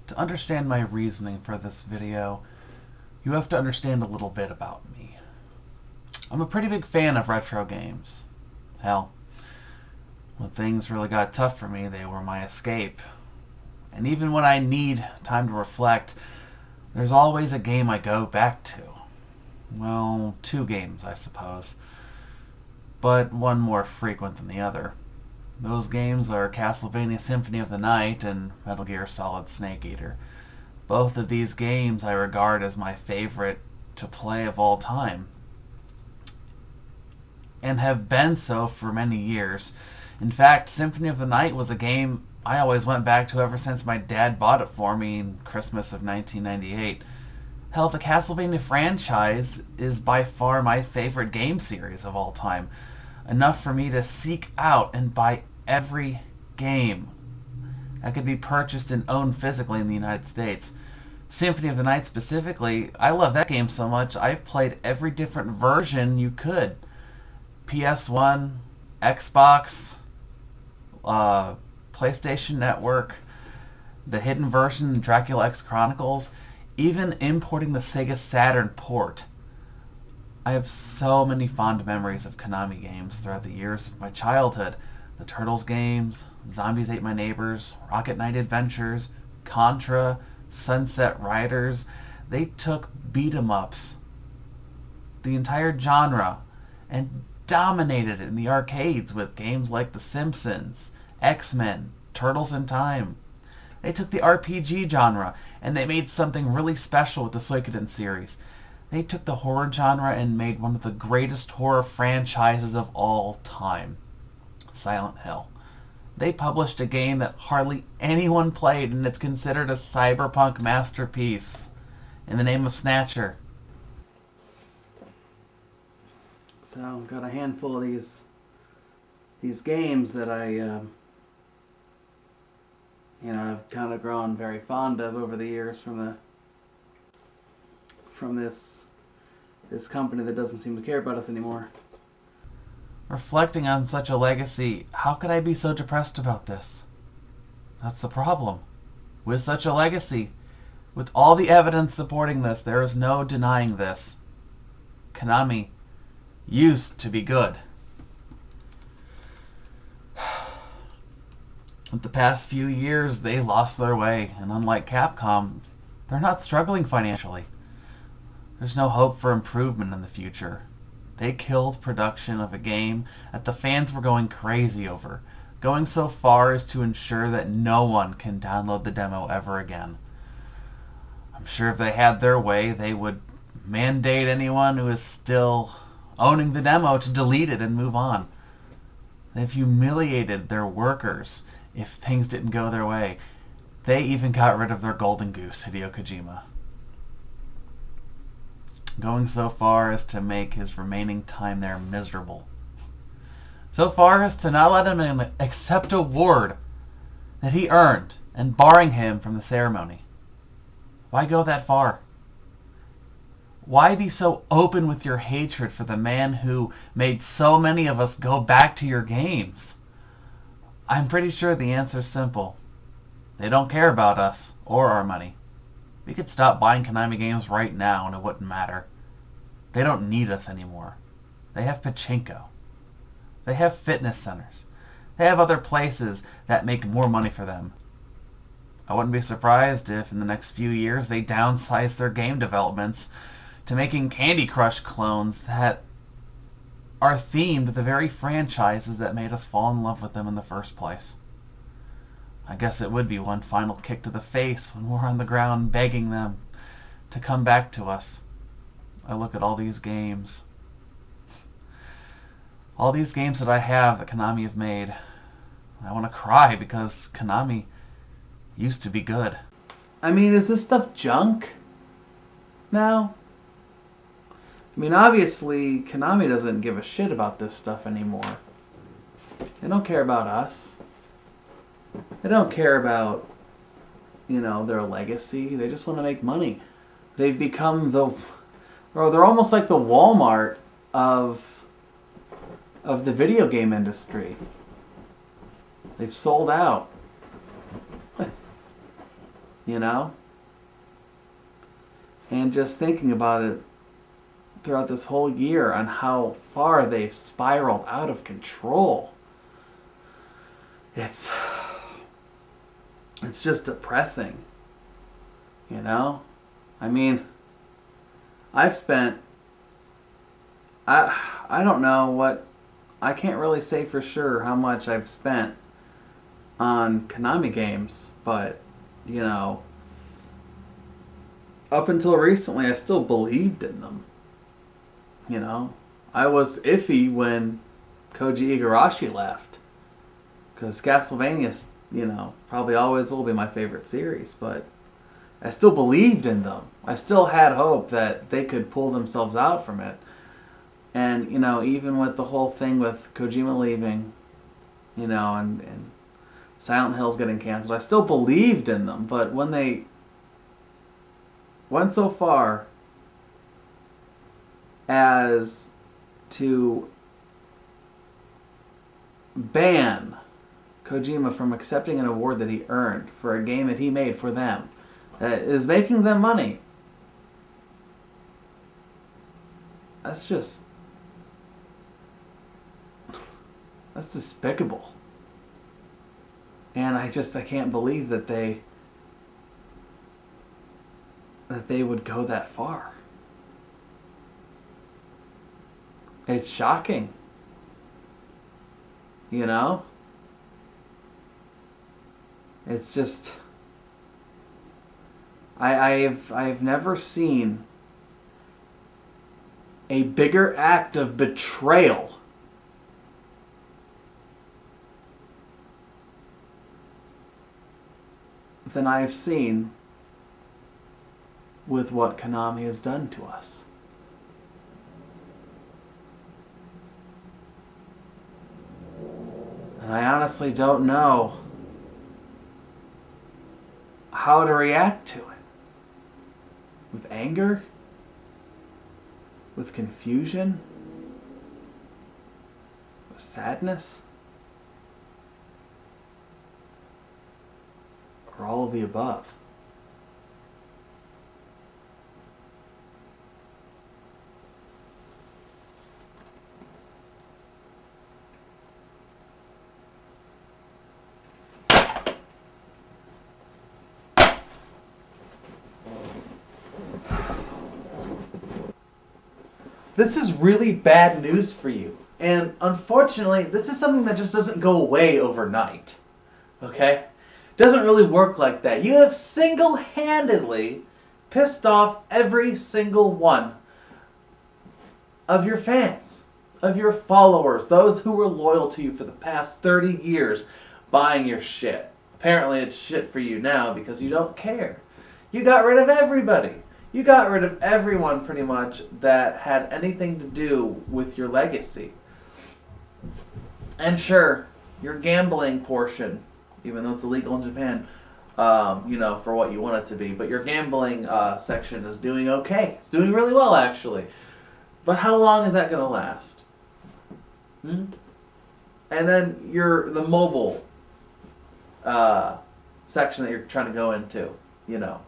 To understand my reasoning for this video, you have to understand a little bit about me. I'm a pretty big fan of retro games. Hell, when things really got tough for me, they were my escape. And even when I need time to reflect, there's always a game I go back to. Well, two games, I suppose. But one more frequent than the other. Those games are Castlevania Symphony of the Night and Metal Gear Solid Snake Eater. Both of these games I regard as my favorite to play of all time, and have been so for many years. In fact, Symphony of the Night was a game I always went back to ever since my dad bought it for me in Christmas of 1998. Hell, the Castlevania franchise is by far my favorite game series of all time. Enough for me to seek out and buy every game that could be purchased and owned physically in the United States. Symphony of the Night specifically, I love that game so much, I've played every different version you could. PS1, Xbox, PlayStation Network, the hidden version, Dracula X Chronicles, even importing the Sega Saturn port. I have so many fond memories of Konami games throughout the years of my childhood. The Turtles games, Zombies Ate My Neighbors, Rocket Knight Adventures, Contra, Sunset Riders. They took beat-em-ups, the entire genre, and dominated it in the arcades with games like The Simpsons, X-Men, Turtles in Time. They took the RPG genre and they made something really special with the Suikoden series. They took the horror genre and made one of the greatest horror franchises of all time, Silent Hill. They published a game that hardly anyone played, and it's considered a cyberpunk masterpiece, in the name of Snatcher. So I've got a handful of these games that I've kind of grown very fond of over the years from this company that doesn't seem to care about us anymore. Reflecting on such a legacy, how could I be so depressed about this? That's the problem. With such a legacy, with all the evidence supporting this, there is no denying this. Konami used to be good. With the past few years, they lost their way, and unlike Capcom, they're not struggling financially. There's no hope for improvement in the future. They killed production of a game that the fans were going crazy over, going so far as to ensure that no one can download the demo ever again. I'm sure if they had their way, they would mandate anyone who is still owning the demo to delete it and move on. They've humiliated their workers if things didn't go their way. They even got rid of their golden goose, Hideo Kojima, going so far as to make his remaining time there miserable. So far as to not let him accept a award that he earned and barring him from the ceremony. Why go that far? Why be so open with your hatred for the man who made so many of us go back to your games? I'm pretty sure the answer's simple. They don't care about us or our money. We could stop buying Konami games right now and it wouldn't matter. They don't need us anymore. They have pachinko. They have fitness centers. They have other places that make more money for them. I wouldn't be surprised if in the next few years they downsize their game developments to making Candy Crush clones that are themed to the very franchises that made us fall in love with them in the first place. I guess it would be one final kick to the face when we're on the ground begging them to come back to us. I look at all these games. All these games that I have that Konami have made. I want to cry because Konami used to be good. I mean, is this stuff junk now? I mean, obviously, Konami doesn't give a shit about this stuff anymore. They don't care about us. They don't care about, their legacy. They just want to make money. They've become they're almost like the Walmart of the video game industry. They've sold out. you know? And just thinking about it throughout this whole year on how far they've spiraled out of control. It's just depressing, you know? I mean, I've spent, I don't know what, I can't really say for sure how much I've spent on Konami games, but, you know, up until recently I still believed in them. You know, I was iffy when Koji Igarashi left, because Castlevania, you know, probably always will be my favorite series, but I still believed in them. I still had hope that they could pull themselves out from it. And, you know, even with the whole thing with Kojima leaving, you know, and Silent Hill's getting canceled, I still believed in them. But when they went so far as to ban Kojima from accepting an award that he earned for a game that he made for them, that is making them money, that's despicable. And I can't believe that they would go that far. It's shocking. You know? It's just, I've never seen a bigger act of betrayal than I've seen with what Konami has done to us. And I honestly don't know how to react to it. With anger? With confusion? With sadness? Or all of the above? This is really bad news for you. And unfortunately, this is something that just doesn't go away overnight. Okay? It doesn't really work like that. You have single-handedly pissed off every single one of your fans, of your followers, those who were loyal to you for the past 30 years buying your shit. Apparently it's shit for you now because you don't care. You got rid of everybody. You got rid of everyone, pretty much, that had anything to do with your legacy. And sure, your gambling portion, even though it's illegal in Japan, you know, for what you want it to be, but your gambling section is doing okay. It's doing really well, actually. But how long is that going to last? And then the mobile section that you're trying to go into, you know.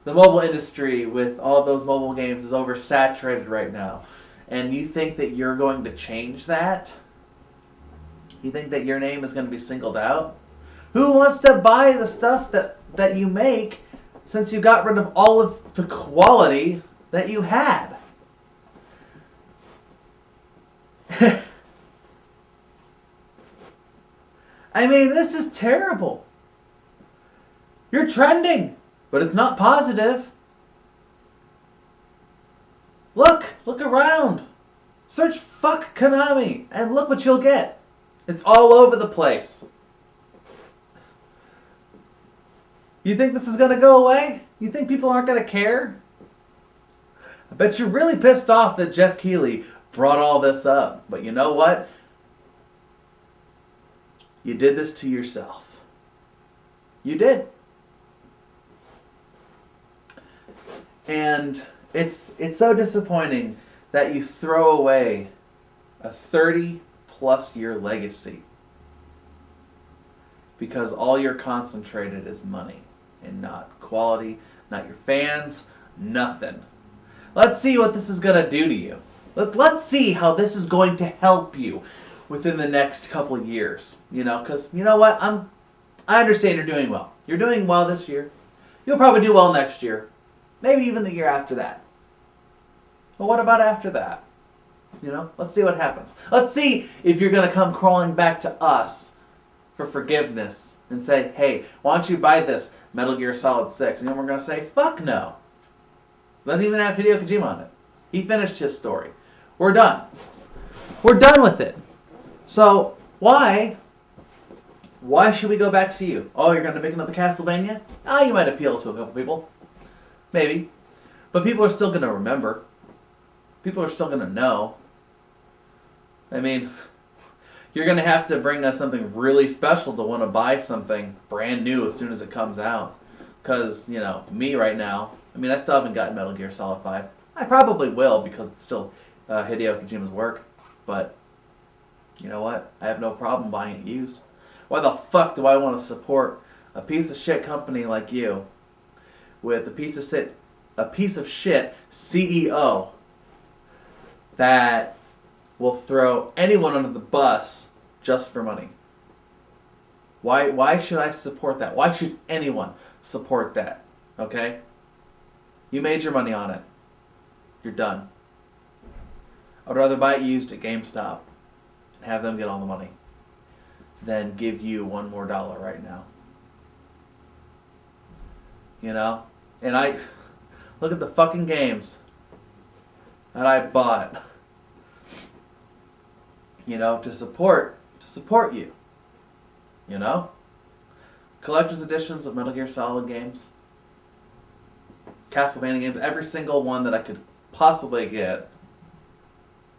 The mobile industry with all of those mobile games is oversaturated right now. And you think that you're going to change that? You think that your name is going to be singled out? Who wants to buy the stuff that you make since you got rid of all of the quality that you had? I mean, this is terrible. You're trending. But it's not positive. Look around. Search "fuck Konami" and look what you'll get. It's all over the place. You think this is going to go away? You think people aren't going to care? I bet you're really pissed off that Jeff Keighley brought all this up. But you know what? You did this to yourself. You did. And it's so disappointing that you throw away a 30-plus year legacy because all you're concentrated is money and not quality, not your fans, nothing. Let's see what this is going to do to you. Let's see how this is going to help you within the next couple of years. Because you know what? I understand you're doing well. You're doing well this year. You'll probably do well next year. Maybe even the year after that. But what about after that? Let's see what happens. Let's see if you're going to come crawling back to us for forgiveness and say, hey, why don't you buy this Metal Gear Solid 6? And we're going to say, fuck no. Doesn't even have Hideo Kojima on it. He finished his story. We're done. We're done with it. So why should we go back to you? Oh, you're going to make another Castlevania? You might appeal to a couple people. Maybe. But people are still going to remember. People are still going to know. I mean, you're going to have to bring us something really special to want to buy something brand new as soon as it comes out. Because, me right now, I still haven't gotten Metal Gear Solid 5. I probably will because it's still Hideo Kojima's work. But, you know what? I have no problem buying it used. Why the fuck do I want to support a piece of shit company like you with a piece of shit CEO that will throw anyone under the bus just for money? Why should I support that? Why should anyone support that? Okay? You made your money on it. You're done. I'd rather buy it used at GameStop and have them get all the money than give you $1 more right now. And I look at the fucking games that I bought, to support you. Collector's editions of Metal Gear Solid games, Castlevania games, every single one that I could possibly get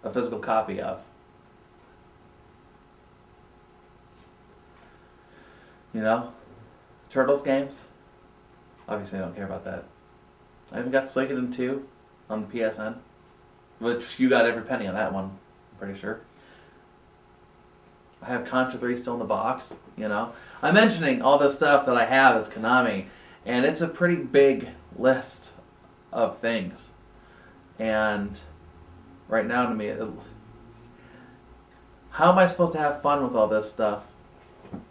a physical copy of. Turtles games. Obviously, I don't care about that. I even got Suikoden 2 on the PSN, which you got every penny on that one, I'm pretty sure. I have Contra 3 still in the box, I'm mentioning all this stuff that I have as Konami, and it's a pretty big list of things. And right now to me, how am I supposed to have fun with all this stuff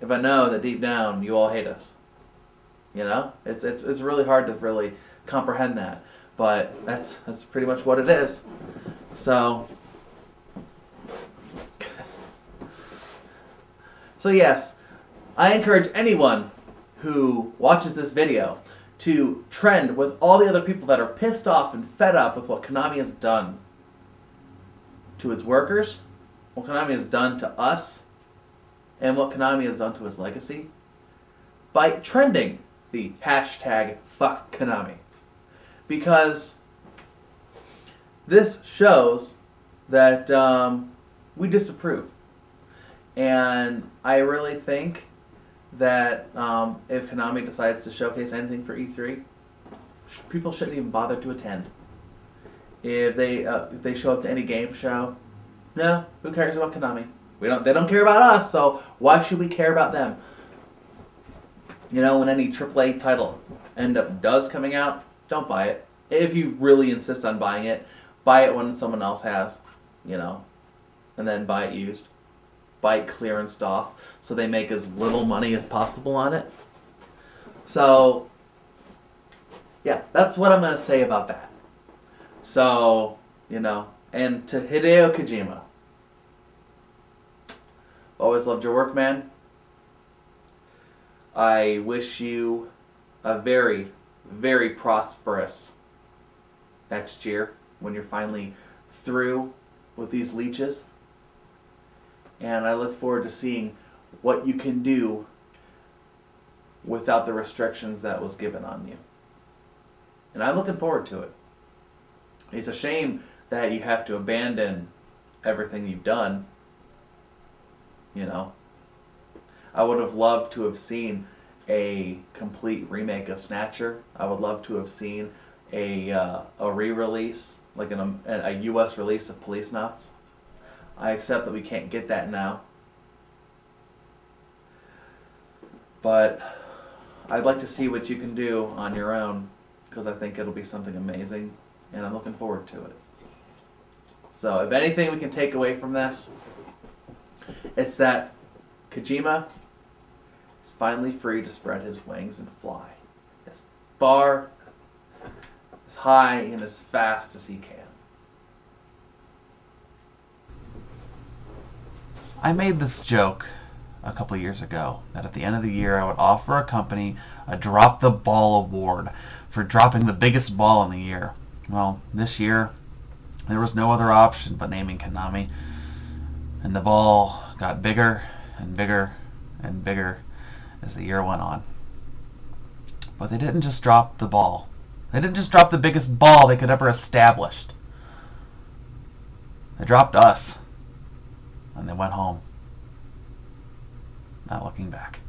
if I know that deep down you all hate us? It's really hard to really comprehend that, but that's pretty much what it is. So yes, I encourage anyone who watches this video to trend with all the other people that are pissed off and fed up with what Konami has done to its workers, what Konami has done to us, and what Konami has done to its legacy, by trending the hashtag fuck Konami. Because this shows that we disapprove. And I really think that if Konami decides to showcase anything for E3, people shouldn't even bother to attend. If they show up to any game show, no, who cares about Konami? They don't care about us, so why should we care about them? When any AAA title does coming out, don't buy it. If you really insist on buying it, buy it when someone else has, and then buy it used. Buy it clearanced off so they make as little money as possible on it. So, yeah, that's what I'm going to say about that. So, and to Hideo Kojima, always loved your work, man. I wish you a very, very prosperous next year when you're finally through with these leeches. And I look forward to seeing what you can do without the restrictions that was given on you. And I'm looking forward to it. It's a shame that you have to abandon everything you've done. I would have loved to have seen a complete remake of Snatcher. I would love to have seen a re-release, like a U.S. release of Police Knots. I accept that we can't get that now. But I'd like to see what you can do on your own, because I think it'll be something amazing, and I'm looking forward to it. So if anything we can take away from this, it's that Kojima is finally free to spread his wings and fly as far, as high, and as fast as he can. I made this joke a couple of years ago that at the end of the year I would offer a company a Drop the Ball award for dropping the biggest ball in the year. Well, this year there was no other option but naming Konami, and the ball got bigger and bigger and bigger as the year went on. But they didn't just drop the ball. They didn't just drop the biggest ball they could ever establish. They dropped us, and they went home, not looking back.